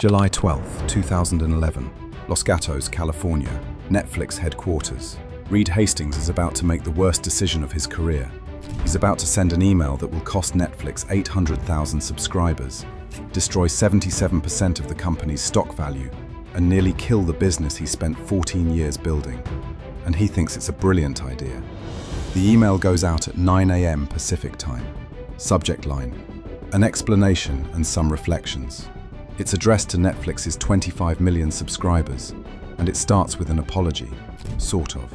July 12, 2011, Los Gatos, California, Netflix headquarters. Reed Hastings is about to make the worst decision of his career. He's about to send an email that will cost Netflix 800,000 subscribers, destroy 77% of the company's stock value, and nearly kill the business he spent 14 years building. And he thinks it's a brilliant idea. The email goes out at 9 a.m. Pacific time. Subject line: an explanation and some reflections. It's addressed to Netflix's 25 million subscribers, and it starts with an apology, sort of.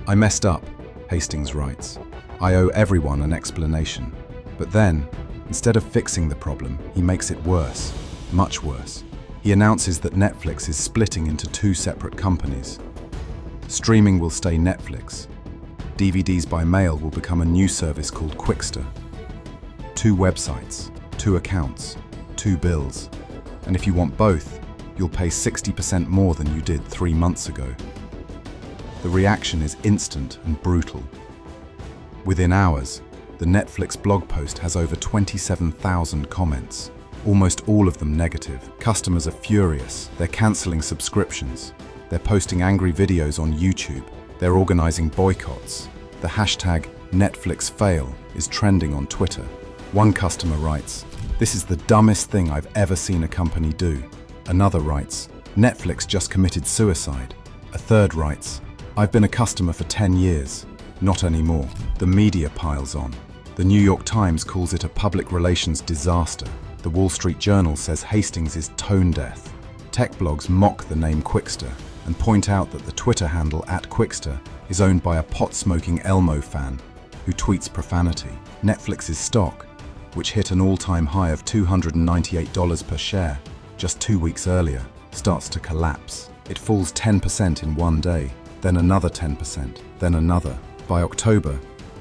"I messed up," Hastings writes. "I owe everyone an explanation." But then, instead of fixing the problem, he makes it worse, much worse. He announces that Netflix is splitting into two separate companies. Streaming will stay Netflix. DVDs by mail will become a new service called Qwikster. Two websites, two accounts, two bills. And if you want both, you'll pay 60% more than you did 3 months ago. The reaction is instant and brutal. Within hours, the Netflix blog post has over 27,000 comments, almost all of them negative. Customers are furious. They're canceling subscriptions. They're posting angry videos on YouTube. They're organizing boycotts. The hashtag #NetflixFail is trending on Twitter. One customer writes, "This is the dumbest thing I've ever seen a company do." Another writes, "Netflix just committed suicide." A third writes, "I've been a customer for 10 years. Not anymore." The media piles on. The New York Times calls it a public relations disaster. The Wall Street Journal says Hastings is tone deaf. Tech blogs mock the name Qwikster and point out that the Twitter handle @Qwikster is owned by a pot-smoking Elmo fan who tweets profanity. Netflix's stock, which hit an all-time high of $298 per share just 2 weeks earlier, starts to collapse. It falls 10% in one day, then another 10%, then another. By October,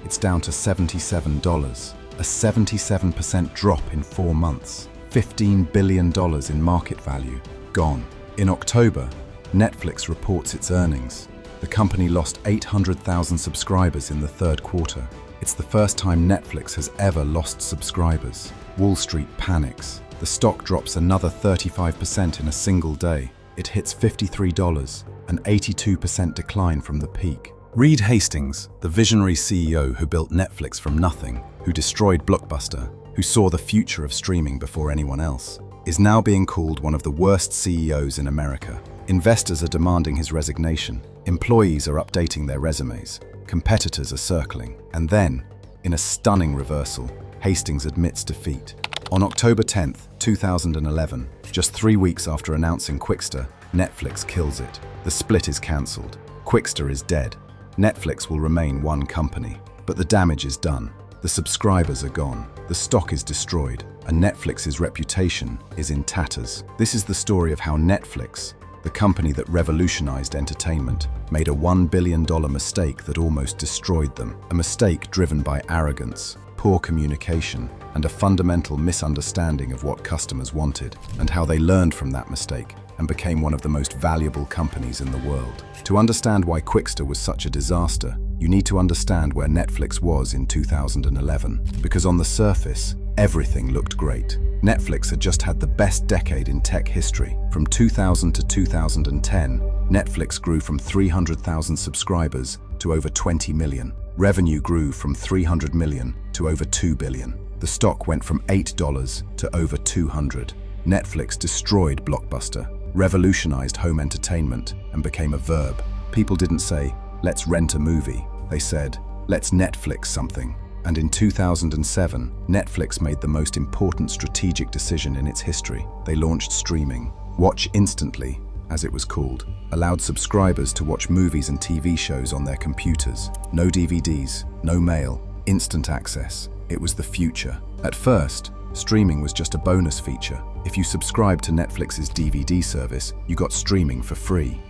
it's down to $77, a 77% drop in 4 months. $15 billion in market value, gone. In October, Netflix reports its earnings. The company lost 800,000 subscribers in the third quarter. It's the first time Netflix has ever lost subscribers. Wall Street panics. The stock drops another 35% in a single day. It hits $53, an 82% decline from the peak. Reed Hastings, the visionary CEO who built Netflix from nothing, who destroyed Blockbuster, who saw the future of streaming before anyone else, is now being called one of the worst CEOs in America. Investors are demanding his resignation. Employees are updating their resumes. Competitors are circling. And then, in a stunning reversal, Hastings admits defeat. On October 10, 2011, just 3 weeks after announcing Qwikster, Netflix kills it. The split is cancelled. Qwikster is dead. Netflix will remain one company. But the damage is done. The subscribers are gone. The stock is destroyed. And Netflix's reputation is in tatters. This is the story of how Netflix, the company that revolutionized entertainment, made a $1 billion mistake that almost destroyed them. A mistake driven by arrogance, poor communication, and a fundamental misunderstanding of what customers wanted, and how they learned from that mistake and became one of the most valuable companies in the world. To understand why Qwikster was such a disaster, you need to understand where Netflix was in 2011. Because on the surface, everything looked great. Netflix had just had the best decade in tech history. From 2000 to 2010, Netflix grew from 300,000 subscribers to over 20 million. Revenue grew from 300 million to over 2 billion. The stock went from $8 to over 200. Netflix destroyed Blockbuster, revolutionized home entertainment, and became a verb. People didn't say, "Let's rent a movie." They said, "Let's Netflix something." And in 2007, Netflix made the most important strategic decision in its history. They launched streaming. Watch Instantly, as it was called, allowed subscribers to watch movies and TV shows on their computers. No DVDs, no mail, instant access. It was the future. At first, streaming was just a bonus feature. If you subscribed to Netflix's DVD service, you got streaming for free.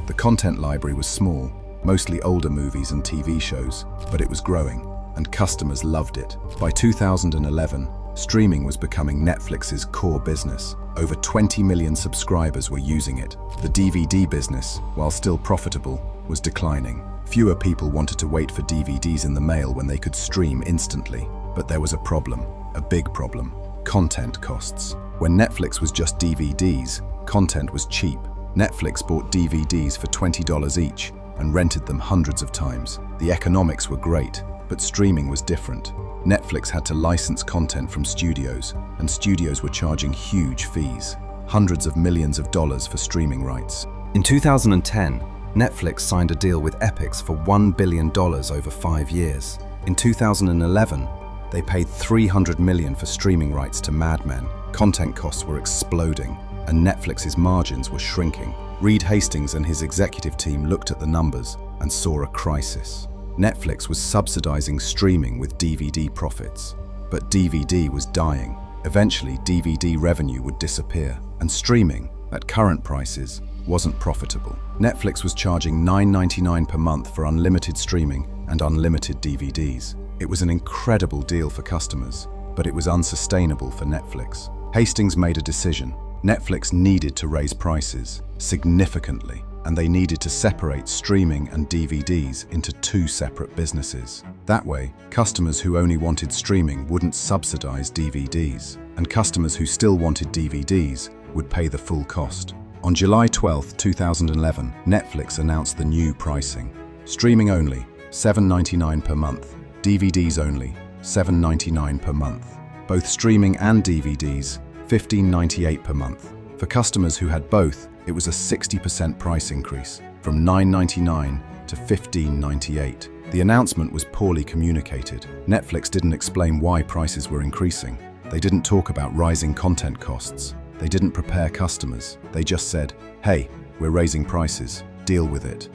The content library was small, mostly older movies and TV shows, but it was growing, and customers loved it. By 2011, streaming was becoming Netflix's core business. Over 20 million subscribers were using it. The DVD business, while still profitable, was declining. Fewer people wanted to wait for DVDs in the mail when they could stream instantly. But there was a problem, a big problem: content costs. When Netflix was just DVDs, content was cheap. Netflix bought DVDs for $20 each and rented them hundreds of times. The economics were great, but streaming was different. Netflix had to license content from studios, and studios were charging huge fees, hundreds of millions of dollars for streaming rights. In 2010, Netflix signed a deal with Epix for $1 billion over 5 years. In 2011, they paid $300 million for streaming rights to Mad Men. Content costs were exploding, and Netflix's margins were shrinking. Reed Hastings and his executive team looked at the numbers and saw a crisis. Netflix was subsidizing streaming with DVD profits, but DVD was dying. Eventually, DVD revenue would disappear, and streaming, at current prices, wasn't profitable. Netflix was charging $9.99 per month for unlimited streaming and unlimited DVDs. It was an incredible deal for customers, but it was unsustainable for Netflix. Hastings made a decision. Netflix needed to raise prices significantly, and they needed to separate streaming and DVDs into 2 separate businesses. That way, customers who only wanted streaming wouldn't subsidize DVDs, and customers who still wanted DVDs would pay the full cost. On July 12, 2011, Netflix announced the new pricing. Streaming only, $7.99 per month. DVDs only, $7.99 per month. Both streaming and DVDs, $15.98 per month. For customers who had both, it was a 60% price increase, from $9.99 to $15.98. The announcement was poorly communicated. Netflix didn't explain why prices were increasing. They didn't talk about rising content costs. They didn't prepare customers. They just said, "Hey, we're raising prices. Deal with it."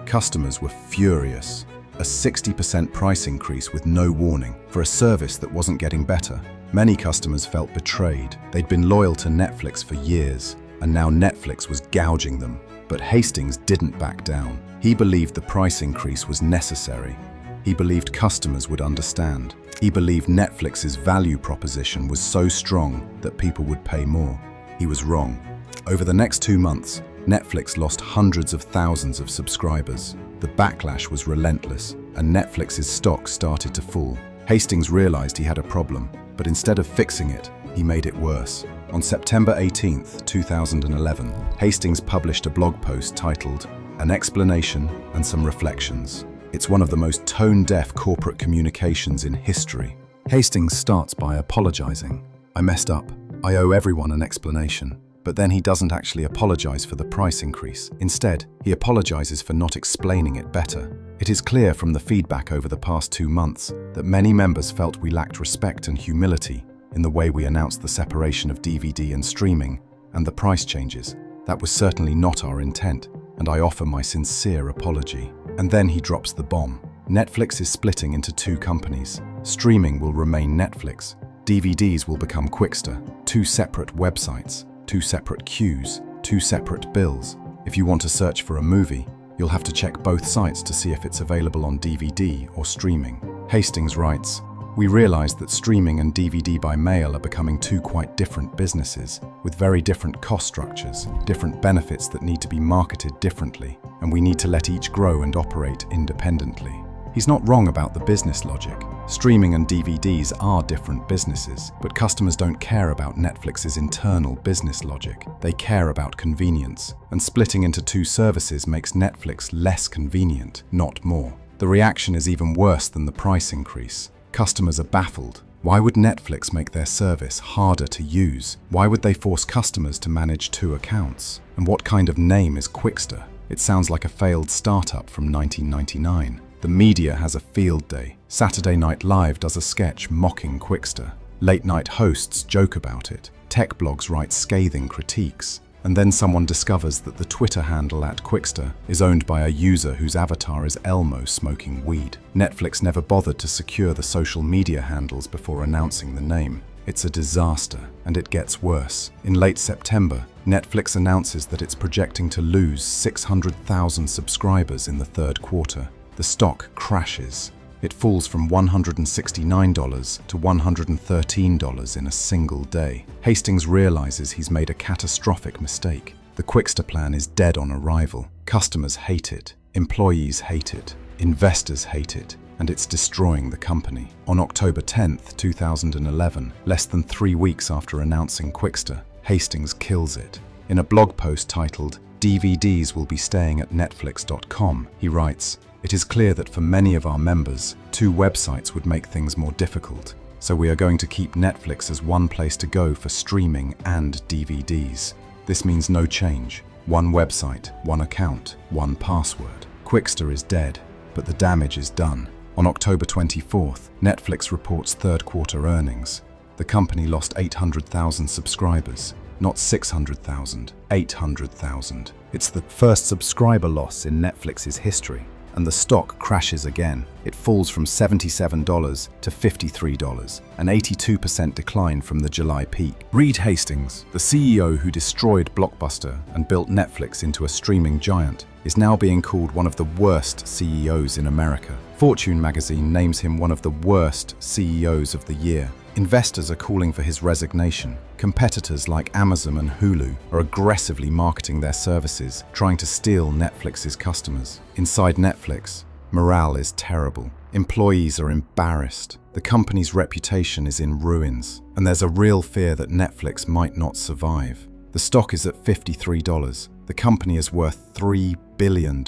Customers were furious. A 60% price increase with no warning for a service that wasn't getting better. Many customers felt betrayed. They'd been loyal to Netflix for years, and now Netflix was gouging them. But Hastings didn't back down. He believed the price increase was necessary. He believed customers would understand. He believed Netflix's value proposition was so strong that people would pay more. He was wrong. Over the next 2 months, Netflix lost hundreds of thousands of subscribers. The backlash was relentless, and Netflix's stock started to fall. Hastings realized he had a problem, but instead of fixing it, he made it worse. On September 18, 2011, Hastings published a blog post titled, "An Explanation and Some Reflections." It's one of the most tone-deaf corporate communications in history. Hastings starts by apologizing. "I messed up. I owe everyone an explanation." But then he doesn't actually apologize for the price increase. Instead, he apologizes for not explaining it better. It is clear from the feedback over the past 2 months that many members felt we lacked respect and humility in the way we announced the separation of DVD and streaming and the price changes. That was certainly not our intent, and I offer my sincere apology. And then he drops the bomb. Netflix is splitting into 2 companies. Streaming will remain Netflix. DVDs will become Quickster. 2 separate websites, 2 separate queues, 2 separate bills. If you want to search for a movie, you'll have to check both sites to see if it's available on DVD or streaming. Hastings writes, "We realized that streaming and DVD by mail are becoming 2 quite different businesses, with very different cost structures, different benefits that need to be marketed differently, and we need to let each grow and operate independently." He's not wrong about the business logic. Streaming and DVDs are different businesses, but customers don't care about Netflix's internal business logic. They care about convenience, and splitting into 2 services makes Netflix less convenient, not more. The reaction is even worse than the price increase. Customers are baffled. Why would Netflix make their service harder to use? Why would they force customers to manage 2 accounts? And what kind of name is Quickster? It sounds like a failed startup from 1999. The media has a field day. Saturday Night Live does a sketch mocking Quickster. Late-night hosts joke about it. Tech blogs write scathing critiques. And then someone discovers that the Twitter handle @Quickster is owned by a user whose avatar is Elmo smoking weed. Netflix never bothered to secure the social media handles before announcing the name. It's a disaster, and it gets worse. In late September, Netflix announces that it's projecting to lose 600,000 subscribers in the 3rd quarter. The stock crashes. It falls from $169 to $113 in a single day. Hastings realizes he's made a catastrophic mistake. The Quickster plan is dead on arrival. Customers hate it. Employees hate it. Investors hate it. and it's destroying the company. On October 10th, 2011, less than 3 weeks after announcing Quickster, Hastings kills it. In a blog post titled, "DVDs will be staying at Netflix.com, he writes, "It is clear that for many of our members, 2 websites would make things more difficult. So we are going to keep Netflix as one place to go for streaming and DVDs. This means no change. 1 website, 1 account, 1 password. Quickster is dead, but the damage is done." On October 24th, Netflix reports third quarter earnings. The company lost 800,000 subscribers, not 600,000, 800,000. It's the first subscriber loss in Netflix's history, and the stock crashes again. It falls from $77 to $53, an 82% decline from the July peak. Reed Hastings, the CEO who destroyed Blockbuster and built Netflix into a streaming giant, is now being called one of the worst CEOs in America. Fortune magazine names him one of the worst CEOs of the year. Investors are calling for his resignation. Competitors like Amazon and Hulu are aggressively marketing their services, trying to steal Netflix's customers. Inside Netflix, morale is terrible. Employees are embarrassed. The company's reputation is in ruins, and there's a real fear that Netflix might not survive. The stock is at $53. The company is worth $3 billion.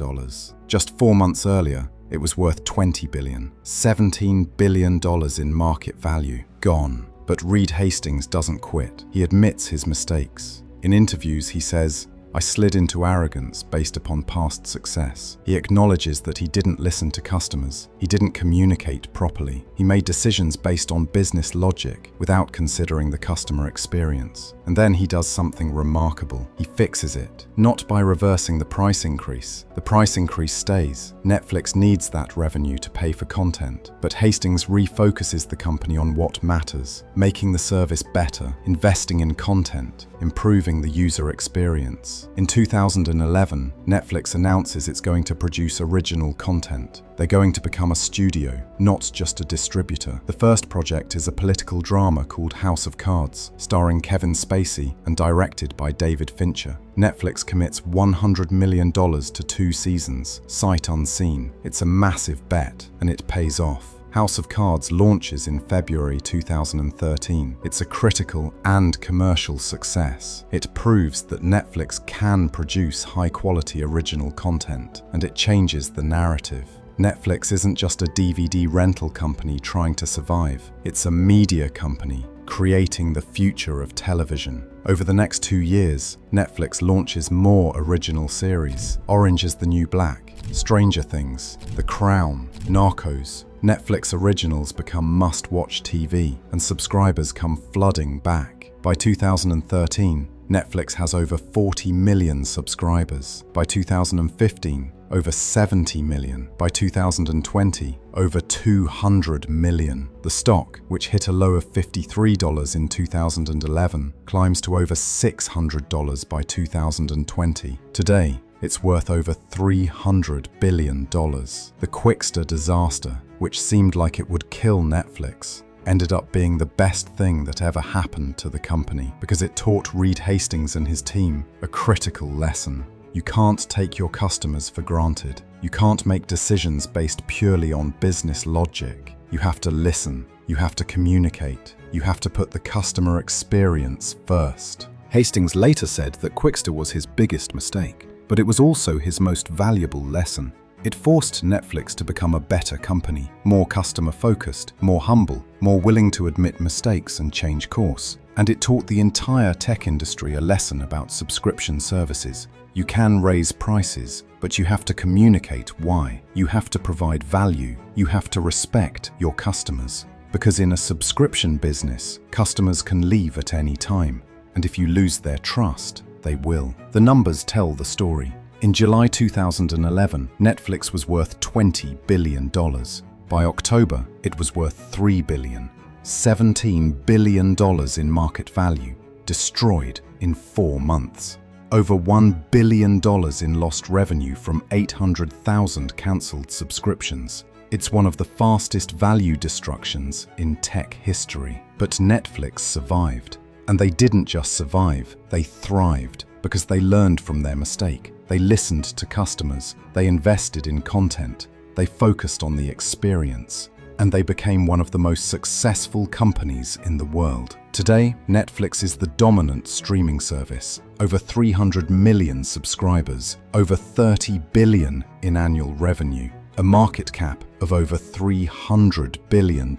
Just 4 months earlier, it was worth $20 billion. $17 billion in market value. Gone. But Reed Hastings doesn't quit. He admits his mistakes. In interviews, he says, "I slid into arrogance based upon past success." He acknowledges that he didn't listen to customers. He didn't communicate properly. He made decisions based on business logic without considering the customer experience. And then he does something remarkable. He fixes it, not by reversing the price increase. The price increase stays. Netflix needs that revenue to pay for content. But Hastings refocuses the company on what matters, making the service better, investing in content, improving the user experience. In 2011, Netflix announces it's going to produce original content. They're going to become a studio, not just a distributor. The first project is a political drama called House of Cards, starring Kevin Spacey and directed by David Fincher. Netflix commits $100 million to 2 seasons, sight unseen. It's a massive bet, and it pays off. House of Cards launches in February 2013. It's a critical and commercial success. It proves that Netflix can produce high-quality original content, and it changes the narrative. Netflix isn't just a DVD rental company trying to survive. It's a media company creating the future of television. Over the next 2 years, Netflix launches more original series. Orange is the New Black, Stranger Things, The Crown, Narcos. Netflix originals become must-watch TV, and subscribers come flooding back. By 2013, Netflix has over 40 million subscribers. By 2015, over 70 million. By 2020, over 200 million. The stock, which hit a low of $53 in 2011, climbs to over $600 by 2020. Today, it's worth over $300 billion. The Quickster disaster, which seemed like it would kill Netflix, ended up being the best thing that ever happened to the company because it taught Reed Hastings and his team a critical lesson. You can't take your customers for granted. You can't make decisions based purely on business logic. You have to listen. You have to communicate. You have to put the customer experience first. Hastings later said that Quickster was his biggest mistake, but it was also his most valuable lesson. It forced Netflix to become a better company, more customer-focused, more humble, more willing to admit mistakes and change course. And it taught the entire tech industry a lesson about subscription services. You can raise prices, but you have to communicate why. You have to provide value. You have to respect your customers. Because in a subscription business, customers can leave at any time. And if you lose their trust, they will. The numbers tell the story. In July 2011, Netflix was worth $20 billion. By October, it was worth $3 billion. $17 billion in market value, destroyed in 4 months. Over $1 billion in lost revenue from 800,000 cancelled subscriptions. It's one of the fastest value destructions in tech history. But Netflix survived. And they didn't just survive, they thrived because they learned from their mistake. They listened to customers, they invested in content, They focused on the experience, and they became one of the most successful companies in the world. Today, Netflix is the dominant streaming service. Over 300 million subscribers, over 30 billion in annual revenue, a market cap of over $300 billion.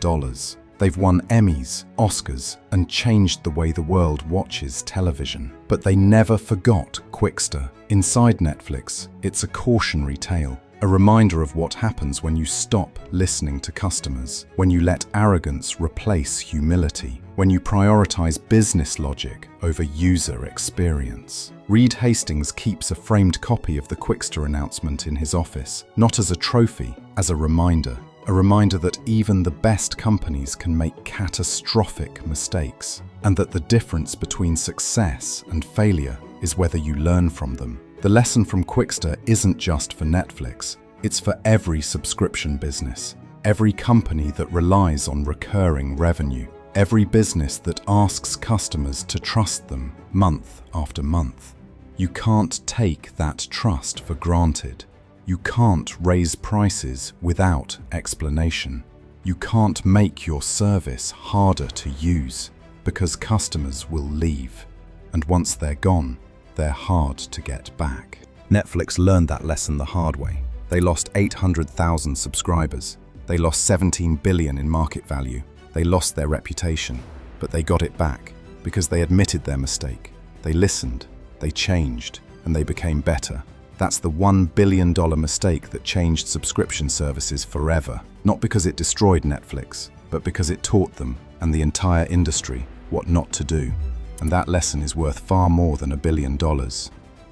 They've won Emmys, Oscars, and changed the way the world watches television. But they never forgot Quickster. Inside Netflix, it's a cautionary tale. A reminder of what happens when you stop listening to customers, when you let arrogance replace humility, when you prioritize business logic over user experience. Reed Hastings keeps a framed copy of the Quickster announcement in his office, not as a trophy, as a reminder that even the best companies can make catastrophic mistakes, and that the difference between success and failure is whether you learn from them. The lesson from Quickster isn't just for Netflix, it's for every subscription business, every company that relies on recurring revenue, every business that asks customers to trust them month after month. You can't take that trust for granted. You can't raise prices without explanation. You can't make your service harder to use, because customers will leave, and once they're gone, they're hard to get back. Netflix learned that lesson the hard way. They lost 800,000 subscribers. They lost $17 billion in market value. They lost their reputation, but they got it back because they admitted their mistake. They listened, they changed, and they became better. That's the $1 billion mistake that changed subscription services forever. Not because it destroyed Netflix, but because it taught them and the entire industry what not to do. And that lesson is worth far more than $1 billion.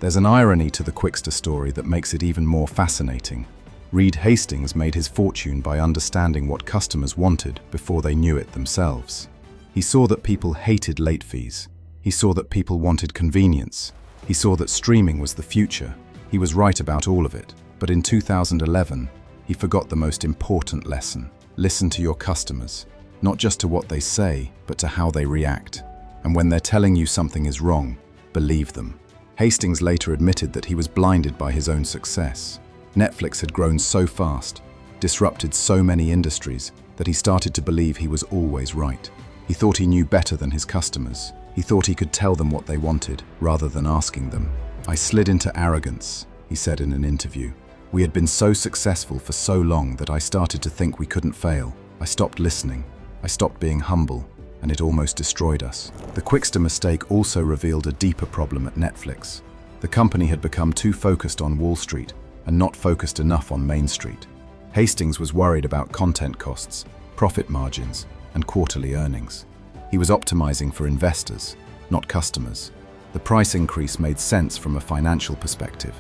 There's an irony to the Quickster story that makes it even more fascinating. Reed Hastings made his fortune by understanding what customers wanted before they knew it themselves. He saw that people hated late fees. He saw that people wanted convenience. He saw that streaming was the future. He was right about all of it. But in 2011, he forgot the most important lesson. Listen to your customers, not just to what they say, but to how they react. And when they're telling you something is wrong, believe them. Hastings later admitted that he was blinded by his own success. Netflix had grown so fast, disrupted so many industries, that he started to believe he was always right. He thought he knew better than his customers. He thought he could tell them what they wanted, rather than asking them. "I slid into arrogance," he said in an interview. "We had been so successful for so long that I started to think we couldn't fail. I stopped listening. I stopped being humble, and it almost destroyed us." The Quickster mistake also revealed a deeper problem at Netflix. The company had become too focused on Wall Street and not focused enough on Main Street. Hastings was worried about content costs, profit margins, and quarterly earnings. He was optimizing for investors, not customers. The price increase made sense from a financial perspective.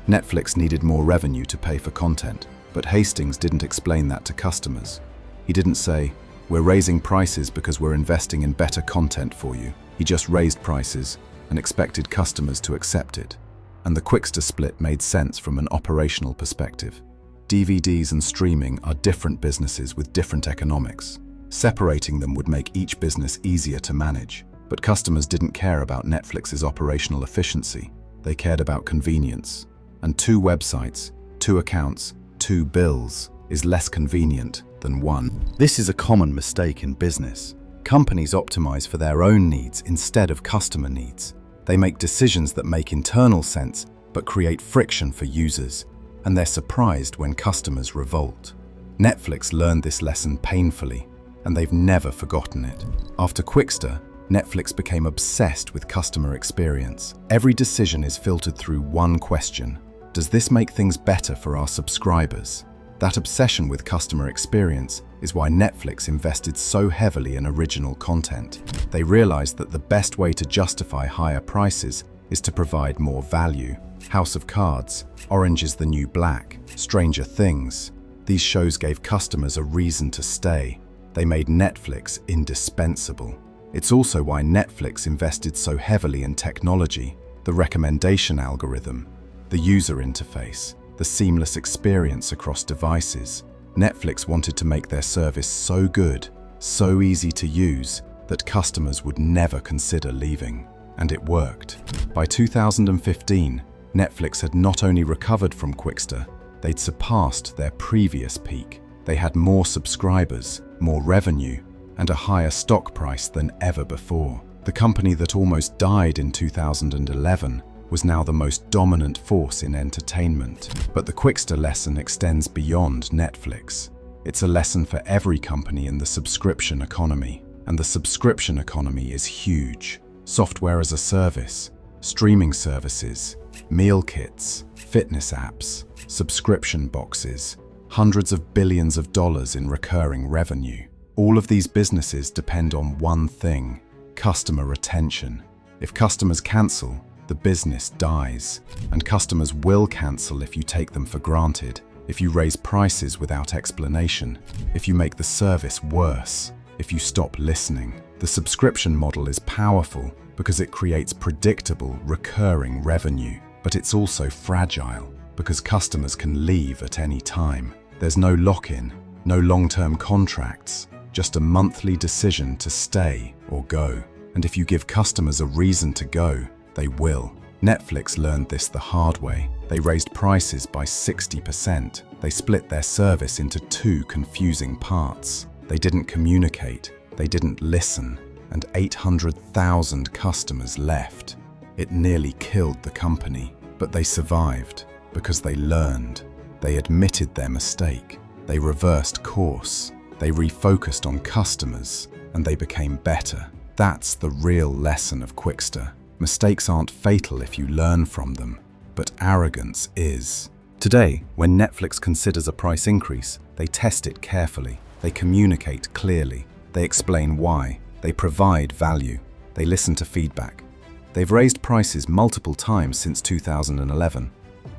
Netflix needed more revenue to pay for content, but Hastings didn't explain that to customers. He didn't say, "We're raising prices because we're investing in better content for you." He just raised prices and expected customers to accept it. And the Quickster split made sense from an operational perspective. DVDs and streaming are different businesses with different economics. Separating them would make each business easier to manage. But customers didn't care about Netflix's operational efficiency. They cared about convenience. And 2 websites, 2 accounts, 2 bills is less convenient than one. This is a common mistake in business. Companies optimize for their own needs instead of customer needs. They make decisions that make internal sense but create friction for users, and they're surprised when customers revolt. Netflix learned this lesson painfully, and they've never forgotten it. After Quickster, Netflix became obsessed with customer experience. Every decision is filtered through one question: does this make things better for our subscribers? That obsession with customer experience is why Netflix invested so heavily in original content. They realized that the best way to justify higher prices is to provide more value. House of Cards, Orange is the New Black, Stranger Things. These shows gave customers a reason to stay. They made Netflix indispensable. It's also why Netflix invested so heavily in technology, the recommendation algorithm, the user interface, the seamless experience across devices. Netflix wanted to make their service so good, so easy to use, that customers would never consider leaving. And it worked. By 2015, Netflix had not only recovered from Quickster, They'd surpassed their previous peak. They had more subscribers, more revenue, and a higher stock price than ever before. The company that almost died in 2011 was now the most dominant force in entertainment. But the Quickster lesson extends beyond Netflix. It's a lesson for every company in the subscription economy. And the subscription economy is huge. Software as a service, streaming services, meal kits, fitness apps, subscription boxes, hundreds of billions of dollars in recurring revenue. All of these businesses depend on one thing: customer retention. If customers cancel, the business dies. And customers will cancel if you take them for granted, if you raise prices without explanation, if you make the service worse, if you stop listening. The subscription model is powerful because it creates predictable, recurring revenue. But it's also fragile because customers can leave at any time. There's no lock-in, no long-term contracts, just a monthly decision to stay or go. And if you give customers a reason to go, they will. Netflix learned this the hard way. They raised prices by 60%. They split their service into two confusing parts. They didn't communicate, they didn't listen, and 800,000 customers left. It nearly killed the company, but they survived because they learned. They admitted their mistake. They reversed course. They refocused on customers, and they became better. That's the real lesson of Quickster. Mistakes aren't fatal if you learn from them, but arrogance is. Today, when Netflix considers a price increase, they test it carefully. They communicate clearly. They explain why. They provide value. They listen to feedback. They've raised prices multiple times since 2011,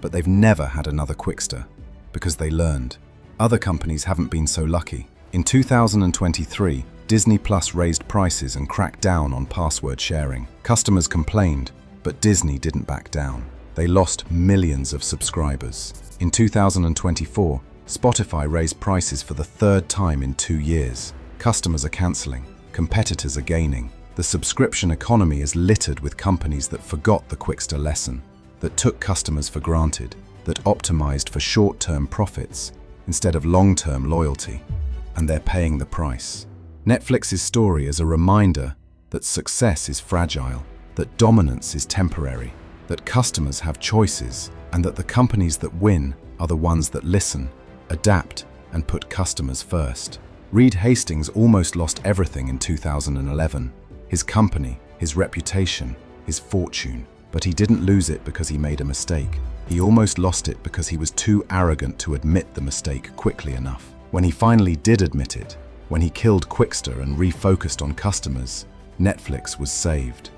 but they've never had another Quickster because they learned. Other companies haven't been so lucky. In 2023, Disney Plus raised prices and cracked down on password sharing. Customers complained, but Disney didn't back down. They lost millions of subscribers. In 2024, Spotify raised prices for the third time in 2 years. Customers are canceling. Competitors are gaining. The subscription economy is littered with companies that forgot the Quickster lesson, that took customers for granted, that optimized for short-term profits instead of long-term loyalty. And they're paying the price. Netflix's story is a reminder that success is fragile, that dominance is temporary, that customers have choices, and that the companies that win are the ones that listen, adapt, and put customers first. Reed Hastings almost lost everything in 2011. His company, his reputation, his fortune. But he didn't lose it because he made a mistake. He almost lost it because he was too arrogant to admit the mistake quickly enough. When he finally did admit it, when he killed Quickster and refocused on customers, Netflix was saved.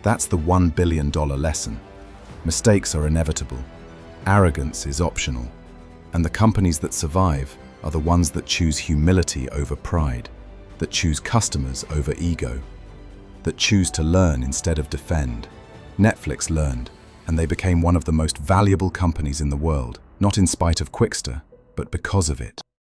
That's the $1 billion lesson. Mistakes are inevitable. Arrogance is optional. And the companies that survive are the ones that choose humility over pride, that choose customers over ego, that choose to learn instead of defend. Netflix learned, and they became one of the most valuable companies in the world, not in spite of Quickster, but because of it.